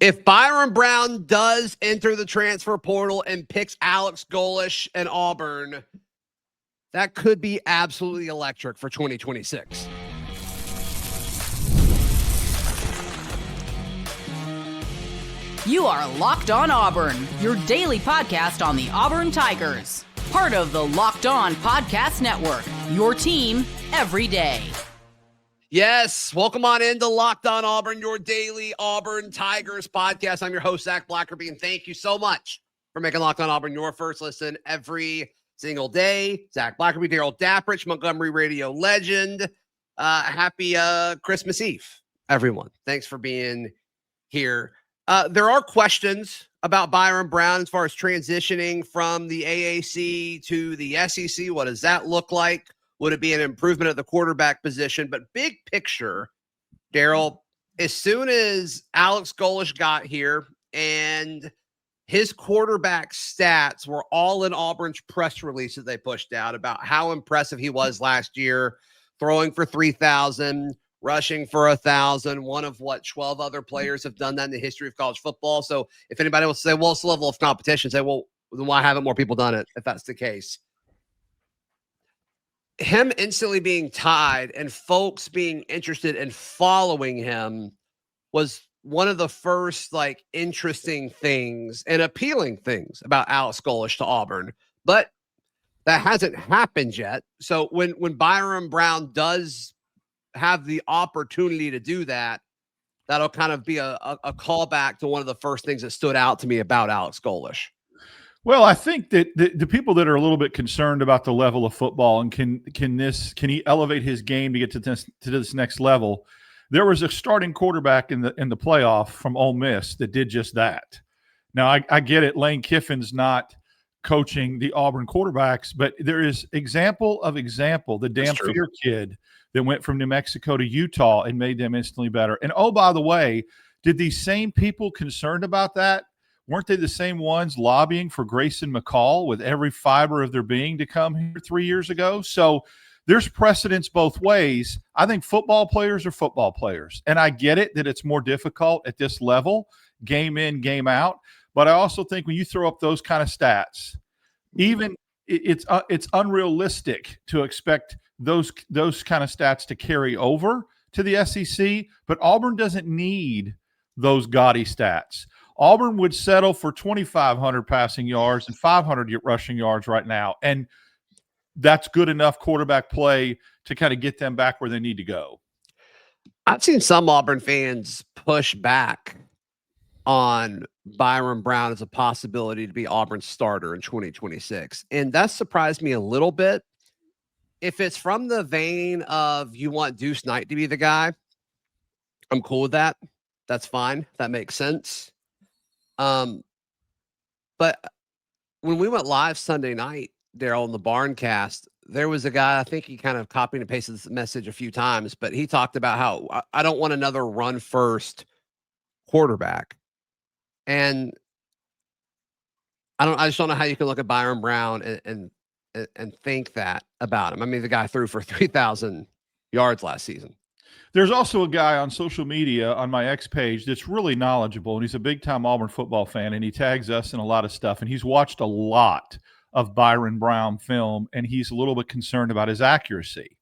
If Byron Brown does enter the transfer portal and picks Alex Golesh and Auburn, that could be absolutely electric for 2026. You are Locked On Auburn, your daily podcast on the Auburn Tigers. Part of the Locked On Podcast Network, your team every day. Yes, welcome on into Locked On Auburn, your daily Auburn Tigers podcast. I'm your host, Zach Blackerby, and thank you so much for making Locked On Auburn your first listen every single day. Zach Blackerby, Darrell, Dapprich, Montgomery radio legend. Happy Christmas Eve, everyone. Thanks for being here. There are questions about Byron Brown as far as transitioning from the AAC to the SEC. What does that look like? Would it be an improvement at the quarterback position? But big picture, Darrell, as soon as Alex Golesh got here and his quarterback stats were all in Auburn's press release that they pushed out about how impressive he was last year, throwing for 3,000, rushing for 1,000, one of 12 other players have done that in the history of college football. So if anybody wants to say, well, it's the level of competition, say, well, then why haven't more people done it if that's the case? Him instantly being tied and folks being interested in following him was one of the first interesting things and appealing things about Alex Golesh to Auburn, but that hasn't happened yet. So when Byron Brown does have the opportunity to do that, that'll kind of be a callback to one of the first things that stood out to me about Alex Golesh. Well, I think that the people that are a little bit concerned about the level of football and can he elevate his game to get to this next level, there was a starting quarterback in the playoff from Ole Miss that did just that. Now I get it, Lane Kiffin's not coaching the Auburn quarterbacks, but there is example. The damn Fear kid that went from New Mexico to Utah and made them instantly better. And oh, by the way, did these same people concerned about that? Weren't they the same ones lobbying for Grayson McCall with every fiber of their being to come here 3 years ago? So there's precedence both ways. I think football players are football players. And I get it that it's more difficult at this level, game in, game out. But I also think when you throw up those kind of stats, even it's unrealistic to expect those kind of stats to carry over to the SEC. But Auburn doesn't need those gaudy stats. Auburn would settle for 2,500 passing yards and 500 rushing yards right now. And that's good enough quarterback play to kind of get them back where they need to go. I've seen some Auburn fans push back on Byron Brown as a possibility to be Auburn's starter in 2026. And that surprised me a little bit. If it's from the vein of you want Deuce Knight to be the guy, I'm cool with that. That's fine. That makes sense. But when we went live Sunday night, Darrell, on the Barncast, there was a guy, I think he kind of copied and pasted this message a few times, but he talked about how I don't want another run first quarterback. And I just don't know how you can look at Byron Brown and think that about him. I mean, the guy threw for 3,000 yards last season. There's also a guy on social media on my X page that's really knowledgeable, and he's a big-time Auburn football fan, and he tags us in a lot of stuff, and he's watched a lot of Byron Brown film, and he's a little bit concerned about his accuracy.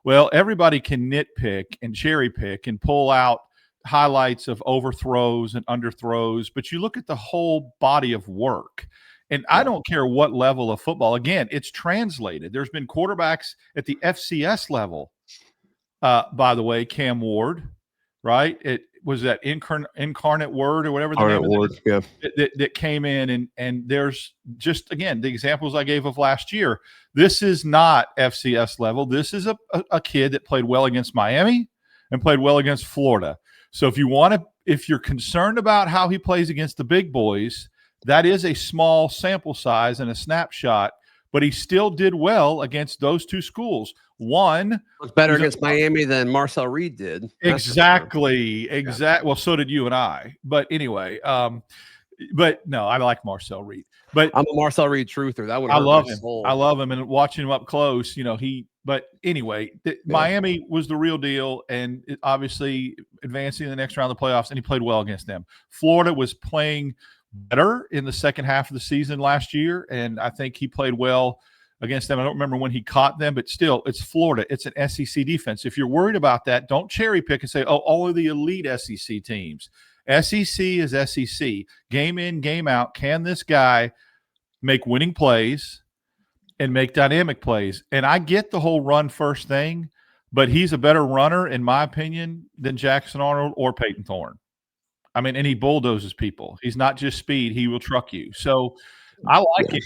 Well, everybody can nitpick and cherry pick and pull out highlights of overthrows and underthrows, but you look at the whole body of work. And I don't care what level of football. Again, it's translated. There's been quarterbacks at the FCS level. By the way, Cam Ward, right? It was that incarnate word or whatever the name word, that came in. And there's just, again, the examples I gave of last year. This is not FCS level. This is a kid that played well against Miami and played well against Florida. So if you're concerned about how he plays against the big boys, that is a small sample size and a snapshot, but he still did well against those two schools. One was better against Miami than Marcel Reed did. Exactly. Well, so did you and I. But anyway, but no, I like Marcel Reed. But I'm a Marcel Reed truther. That would I love him. I love him, and watching him up close, he But anyway, Miami was the real deal, and obviously advancing to the next round of the playoffs, and he played well against them. Florida was playing better in the second half of the season last year, and I think he played well against them. I don't remember when he caught them, but still, it's Florida. It's an SEC defense. If you're worried about that, don't cherry pick and say, oh, all of the elite SEC teams. SEC is SEC. Game in, game out. Can this guy make winning plays and make dynamic plays? And I get the whole run first thing, but he's a better runner, in my opinion, than Jackson Arnold or Peyton Thorne. I mean, and he bulldozes people. He's not just speed. He will truck you. So I like it.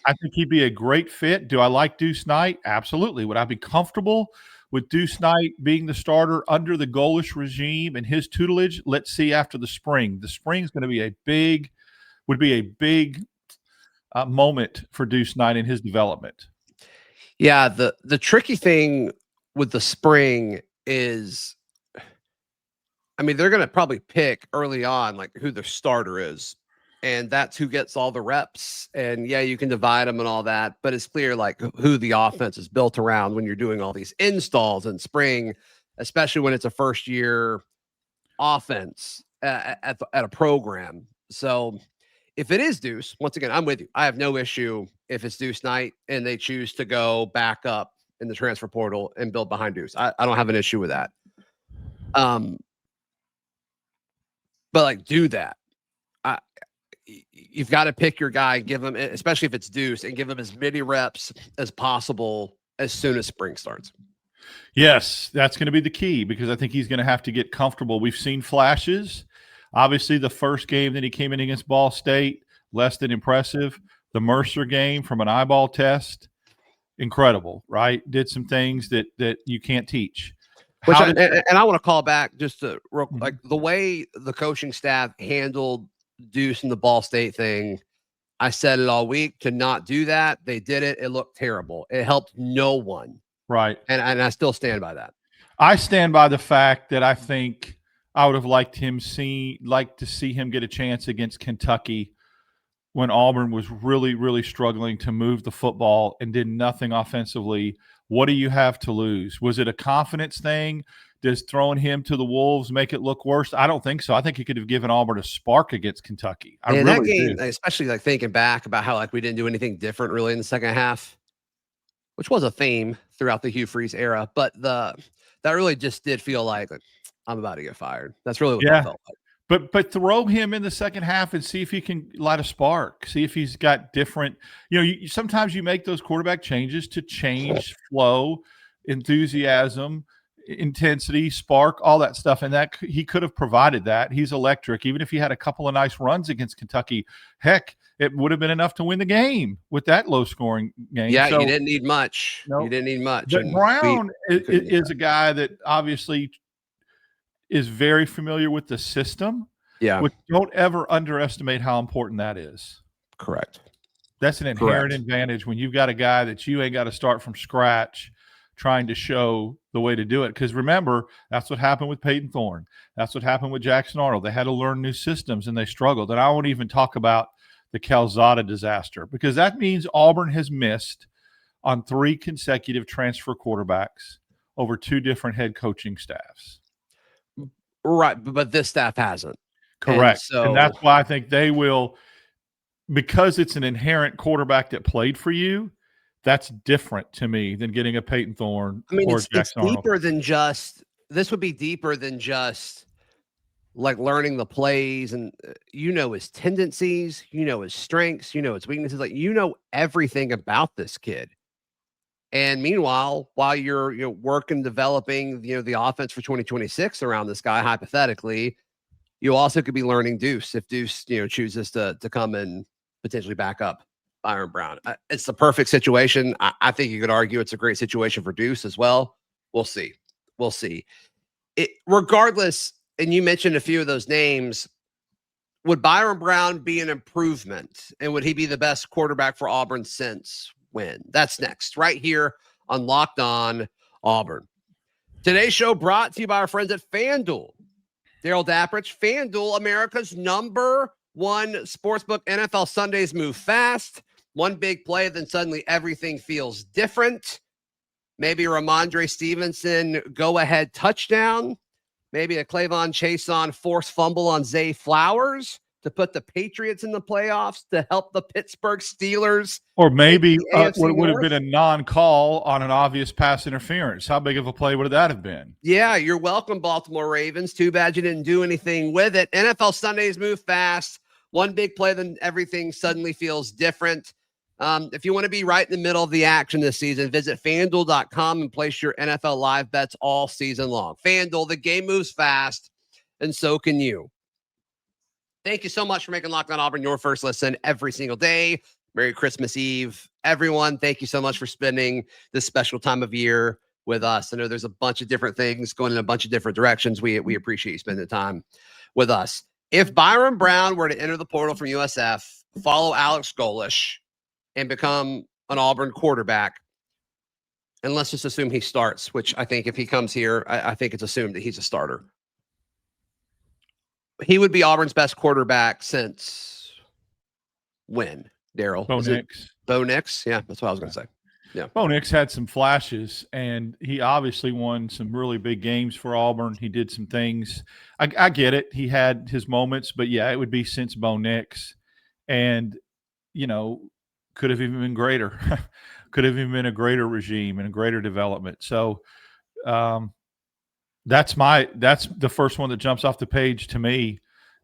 I think he'd be a great fit. Do I like Deuce Knight? Absolutely. Would I be comfortable with Deuce Knight being the starter under the Golesh regime and his tutelage? Let's see after the spring. The spring is going to be a big moment for Deuce Knight in his development. Yeah, the tricky thing with the spring is, I mean, they're going to probably pick early on like who their starter is, and that's who gets all the reps. And yeah, you can divide them and all that, but it's clear like who the offense is built around when you're doing all these installs in spring, especially when it's a first year offense at a program. So if it is Deuce, once again, I'm with you. I have no issue if it's Deuce Knight and they choose to go back up in the transfer portal and build behind Deuce. I don't have an issue with that. But like, do that. You've got to pick your guy, give him, especially if it's Deuce, and give him as many reps as possible as soon as spring starts. Yes, that's going to be the key, because I think he's going to have to get comfortable. We've seen flashes. Obviously, the first game that he came in against Ball State, less than impressive. The Mercer game from an eyeball test, incredible, right? Did some things that you can't teach. Which I want to call back just to like the way the coaching staff handled Deuce and the Ball State thing. I said it all week to not do that. They did it. It looked terrible. It helped no one. Right. And I still stand by that. I stand by the fact that I think I would have liked to see him get a chance against Kentucky when Auburn was really, really struggling to move the football and did nothing offensively. What do you have to lose? Was it a confidence thing? Does throwing him to the Wolves make it look worse? I don't think so. I think he could have given Auburn a spark against Kentucky. That game, especially like thinking back about how like we didn't do anything different really in the second half, which was a theme throughout the Hugh Freeze era. But that really just did feel like I'm about to get fired. That's really what that felt like. But throw him in the second half and see if he can light a spark. See if he's got different. Sometimes you make those quarterback changes to change flow, enthusiasm, intensity, spark, all that stuff. And that he could have provided that. He's electric. Even if he had a couple of nice runs against Kentucky, heck, it would have been enough to win the game with that low-scoring game. Yeah, you didn't need much. No, you didn't need much. But Brown is a guy that obviously is very familiar with the system. Yeah. Which don't ever underestimate how important that is. Correct. That's an inherent advantage when you've got a guy that you ain't got to start from scratch trying to show the way to do it. Because remember, that's what happened with Peyton Thorne. That's what happened with Jackson Arnold. They had to learn new systems and they struggled. And I won't even talk about the Calzada disaster, because that means Auburn has missed on 3 consecutive transfer quarterbacks over 2 different head coaching staffs. Right, but this staff hasn't. Correct. And that's why I think they will, because it's an inherent quarterback that played for you, that's different to me than getting a Peyton Thorne or Jackson Arnold. Deeper than just – this would be deeper than just like learning the plays and his tendencies, his strengths, his weaknesses. Like everything about this kid. And meanwhile, while you're working, developing, the offense for 2026 around this guy, hypothetically, you also could be learning Deuce if Deuce, chooses to come and potentially back up Byron Brown. It's the perfect situation. I think you could argue it's a great situation for Deuce as well. We'll see. Regardless, and you mentioned a few of those names, would Byron Brown be an improvement? And would he be the best quarterback for Auburn since when? That's next, right here on Locked On Auburn. Today's show brought to you by our friends at FanDuel. Darrell, Dapprich, FanDuel, America's #1 sportsbook. NFL Sundays move fast. One big play, then suddenly everything feels different. maybe a Ramondre Stevenson go-ahead touchdown, maybe a Clavon Chason forced fumble on Zay Flowers to put the Patriots in the playoffs, to help the Pittsburgh Steelers. Or maybe would have North. been a non-call on an obvious pass interference. How big of a play would that have been? Yeah, you're welcome, Baltimore Ravens. Too bad you didn't do anything with it. NFL Sundays move fast. One big play, then everything suddenly feels different. If you want to be right in the middle of the action this season, visit FanDuel.com and place your NFL live bets all season long. FanDuel, the game moves fast, and so can you. Thank you so much for making Locked On Auburn your first listen every single day. Merry Christmas Eve, everyone. Thank you so much for spending this special time of year with us. I know there's a bunch of different things going in a bunch of different directions. We appreciate you spending the time with us. If Byron Brown were to enter the portal from USF, follow Alex Golesh, and become an Auburn quarterback, and let's just assume he starts, which I think if he comes here, I think it's assumed that he's a starter. He would be Auburn's best quarterback since when, Darrell? Bo Nix. Bo Nix? Yeah, that's what I was going to say. Yeah. Bo Nix had some flashes, and he obviously won some really big games for Auburn. He did some things. I get it. He had his moments, but, yeah, it would be since Bo Nix. And, you know, could have even been greater. Could have even been a greater regime and a greater development. So that's the first one that jumps off the page to me.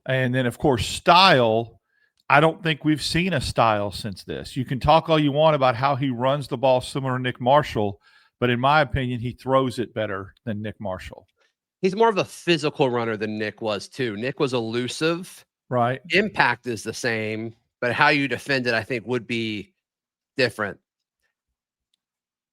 And then, of course, style. I don't think we've seen a style since this. You can talk all you want about how he runs the ball similar to Nick Marshall, but in my opinion, he throws it better than Nick Marshall. He's more of a physical runner than Nick was, too. Nick was elusive. Right. Impact is the same, but how you defend it, I think, would be different.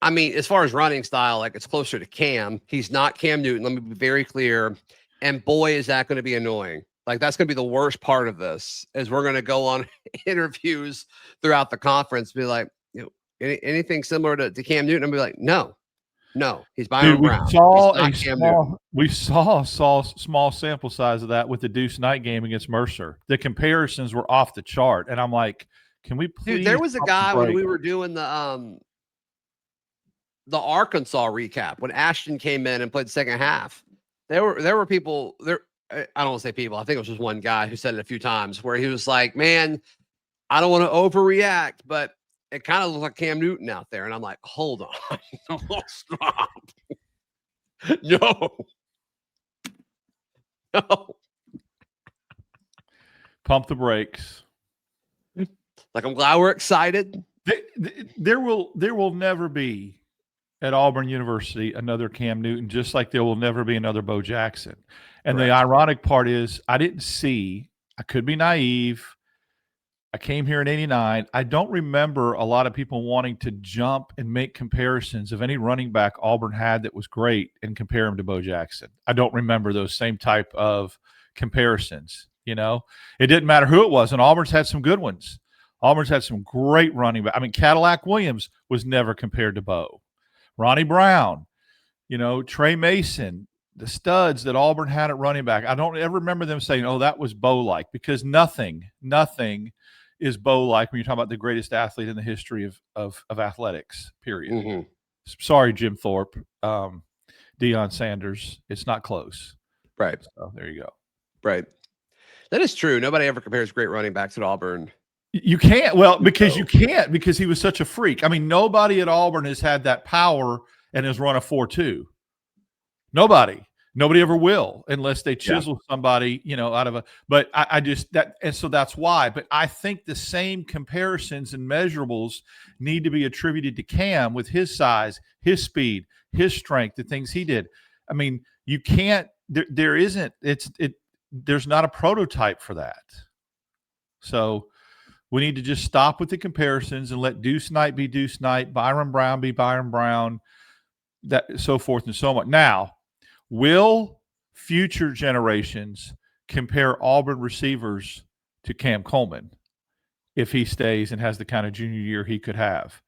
I mean, as far as running style, like, it's closer to Cam. He's not Cam Newton. Let me be very clear. And boy, is that going to be annoying. Like, that's going to be the worst part of this, is we're going to go on interviews throughout the conference, be like, you know, anything similar to Cam Newton? And be like, no, he's Byron Brown. We saw a small sample size of that with the Deuce Knight game against Mercer. The comparisons were off the chart. And I'm like, can we please? Dude, there was a guy when we were doing the Arkansas recap, when Ashton came in and played the second half. There were people there. I don't want to say people. I think it was just one guy who said it a few times, where he was like, man, I don't want to overreact, but it kind of looks like Cam Newton out there. And I'm like, hold on. Stop. No. Pump the brakes. Like, I'm glad we're excited. There will never be at Auburn University another Cam Newton, just like there will never be another Bo Jackson. And the ironic part is, I could be naive. I came here in 89. I don't remember a lot of people wanting to jump and make comparisons of any running back Auburn had that was great and compare him to Bo Jackson. I don't remember those same type of comparisons. You know, it didn't matter who it was. And Auburn's had some good ones. Auburn's had some great running back. I mean, Cadillac Williams was never compared to Bo. Ronnie Brown, you know, Trey Mason, the studs that Auburn had at running back. I don't ever remember them saying, oh, that was Bo-like, because nothing is Bo-like when you're talking about the greatest athlete in the history of athletics, period. Mm-hmm. Sorry, Jim Thorpe, Deion Sanders. It's not close. Right. So there you go. Right. That is true. Nobody ever compares great running backs at Auburn. You can't. Well, because you can't, because he was such a freak. I mean, nobody at Auburn has had that power and has run a 4.2. Nobody ever will, unless they chisel somebody, you know, out of a. But I just that, and so that's why. But I think the same comparisons and measurables need to be attributed to Cam with his size, his speed, his strength, the things he did. I mean, you can't. There isn't. There's not a prototype for that. So we need to just stop with the comparisons and let Deuce Knight be Deuce Knight, Byron Brown be Byron Brown, that so forth and so on. Now, will future generations compare Auburn receivers to Cam Coleman if he stays and has the kind of junior year he could have?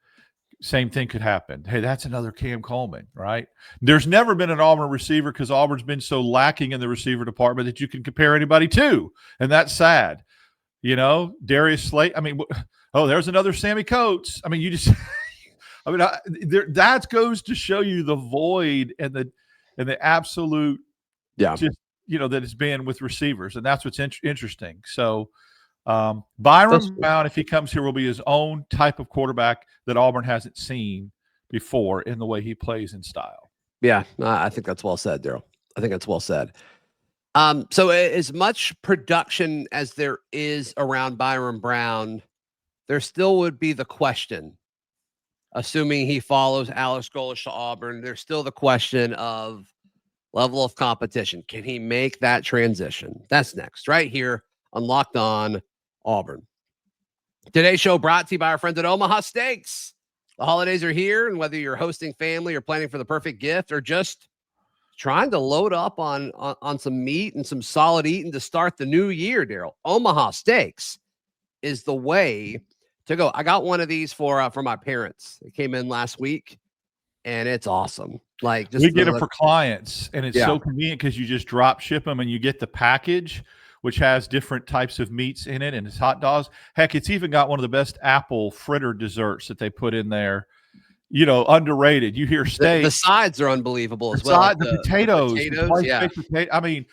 Same thing could happen. Hey, that's another Cam Coleman, right? There's never been an Auburn receiver, because Auburn's been so lacking in the receiver department, that you can compare anybody to, and that's sad. You know, Darius Slate. I mean, oh, there's another Sammy Coates. I mean, you just I mean, that goes to show you the void and the absolute, just, that it's been with receivers, and that's what's interesting. So, Byron Brown, if he comes here, will be his own type of quarterback that Auburn hasn't seen before in the way he plays in style. Yeah, I think that's well said, Darrell. I think that's well said. So as much production as there is around Byron Brown, there still would be the question, assuming he follows Alex Golesh to Auburn, there's still the question of level of competition. Can he make that transition? That's next, right here on Locked On Auburn. Today's show brought to you by our friends at Omaha Steaks. The holidays are here, and whether you're hosting family or planning for the perfect gift or just trying to load up on some meat and some solid eating to start the new year, Darrell, Omaha Steaks is the way to go. I got one of these for my parents. It came in last week, and it's awesome. Like, just we get them for clients, and it's so convenient because you just drop ship them, and you get the package, which has different types of meats in it, and it's hot dogs. Heck, it's even got one of the best apple fritter desserts that they put in there. Underrated. You hear steak. The sides are unbelievable as well. The potatoes. I mean,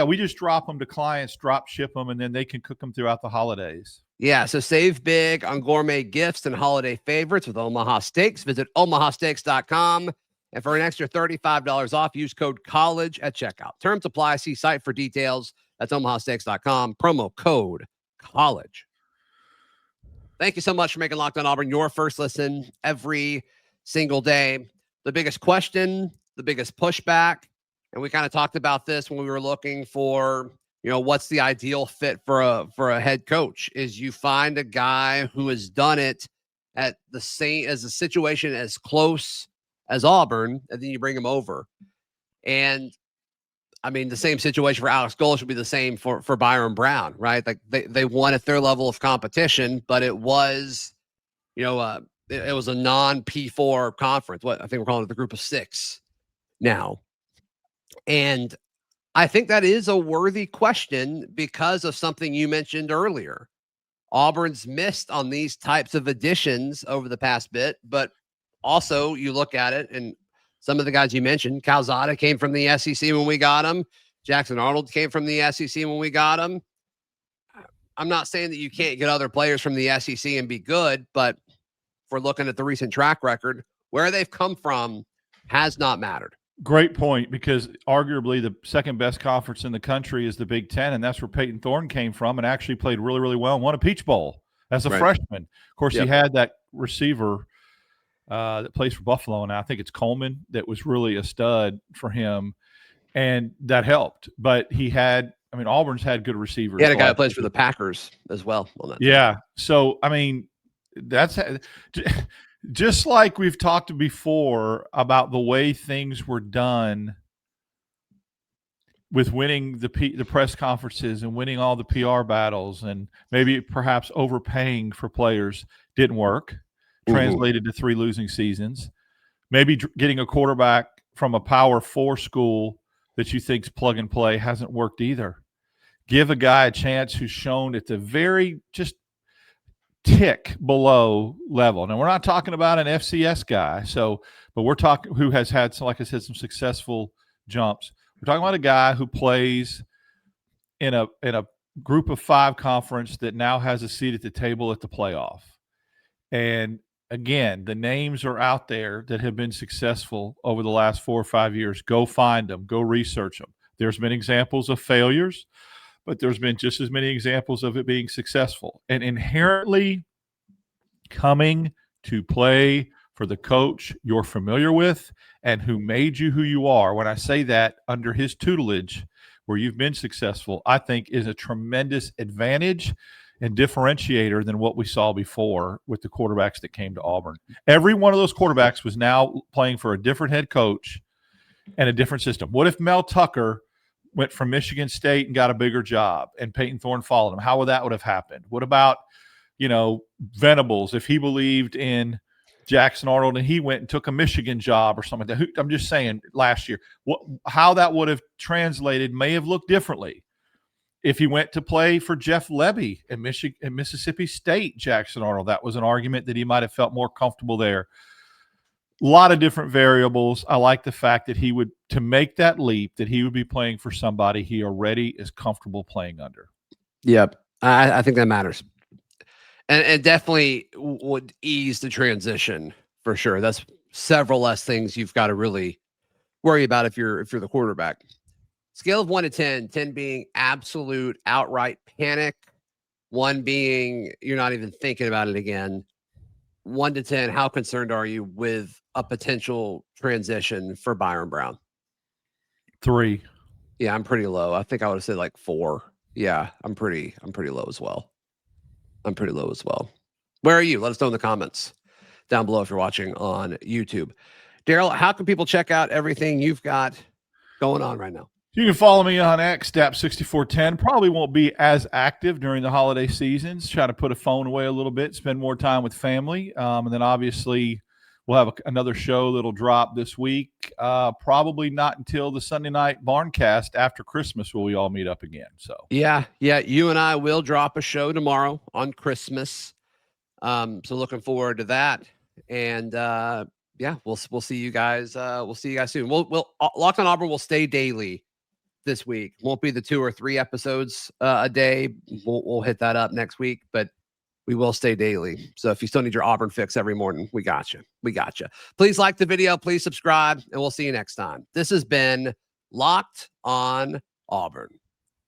we just drop them to clients, drop ship them, and then they can cook them throughout the holidays. Yeah, so save big on gourmet gifts and holiday favorites with Omaha Steaks. Visit omahasteaks.com. And for an extra $35 off, use code COLLEGE at checkout. Terms apply. See site for details. That's omahasteaks.com. Promo code COLLEGE. Thank you so much for making Locked On Auburn your first listen every single day. The biggest question, the biggest pushback, and we kind of talked about this when we were looking for, what's the ideal fit for a head coach, is you find a guy who has done it at the same as a situation as close as Auburn, and then you bring him over. And I mean, the same situation for Alex Golesh would be the same for Byron Brown, right? Like they won at their level of competition, but it was, it was a non-P4 conference. I think we're calling it the group of six now. And I think that is a worthy question because of something you mentioned earlier. Auburn's missed on these types of additions over the past bit, but also you look at it and some of the guys you mentioned, Calzada came from the SEC when we got him. Jackson Arnold came from the SEC when we got him. I'm not saying that you can't get other players from the SEC and be good, but if we're looking at the recent track record, where they've come from has not mattered. Great point, because arguably the second best conference in the country is the Big Ten, and that's where Peyton Thorne came from and actually played really, really well and won a Peach Bowl as a freshman. Of course, he had that receiver that plays for Buffalo, and I think it's Coleman that was really a stud for him, and that helped. But Auburn's had good receivers. He had a guy that plays for the Packers as well on that team. So, that's just like we've talked before about the way things were done with winning the press conferences and winning all the PR battles and maybe perhaps overpaying for players didn't work. Translated to 3 losing seasons. Maybe getting a quarterback from a Power 4 school that you think's plug and play hasn't worked either. Give a guy a chance who's shown at the very just tick below level. Now, we're not talking about an FCS guy, but we're talking who has had, like I said, some successful jumps. We're talking about a guy who plays in a group of 5 conference that now has a seat at the table at the playoff. And again, the names are out there that have been successful over the last 4 or 5 years. Go find them. Go research them. There's been examples of failures, but there's been just as many examples of it being successful. And inherently coming to play for the coach you're familiar with and who made you who you are, when I say that, under his tutelage where you've been successful, I think is a tremendous advantage and differentiator than what we saw before with the quarterbacks that came to Auburn. Every one of those quarterbacks was now playing for a different head coach and a different system. What if Mel Tucker went from Michigan State and got a bigger job and Peyton Thorne followed him? How would that have happened? What about, Venables, if he believed in Jackson Arnold and he went and took a Michigan job or something like that? I'm just saying last year, how that would have translated may have looked differently. If he went to play for Jeff Lebby at Mississippi State, Jackson Arnold, that was an argument that he might have felt more comfortable there. lot of different variables. I like the fact that to make that leap, that he would be playing for somebody he already is comfortable playing under. Yep. I think that matters. And it definitely would ease the transition for sure. That's several less things you've got to really worry about if you're the quarterback. Scale of 1 to 10, 10 being absolute outright panic, 1 being you're not even thinking about it again. 1 to 10, how concerned are you with a potential transition for Byron Brown? 3. Yeah, I'm pretty low. I think I would have said like 4. Yeah, I'm pretty low as well. Where are you? Let us know in the comments down below if you're watching on YouTube. Darrell, how can people check out everything you've got going on right now? You can follow me on X, Dap6410. Probably won't be as active during the holiday seasons. Try to put a phone away a little bit, spend more time with family. And then obviously we'll have another show that'll drop this week. Probably not until the Sunday night Barncast after Christmas will we all meet up again. So yeah, you and I will drop a show tomorrow on Christmas. So looking forward to that. And we'll see you guys. We'll see you guys soon. We'll Locked on Auburn will stay daily this week. Won't be the 2 or 3 episodes a day. We'll hit that up next week, but we will stay daily. So if you still need your Auburn fix every morning, we got you. Please like the video, please subscribe, and we'll see you next time. This has been Locked on Auburn.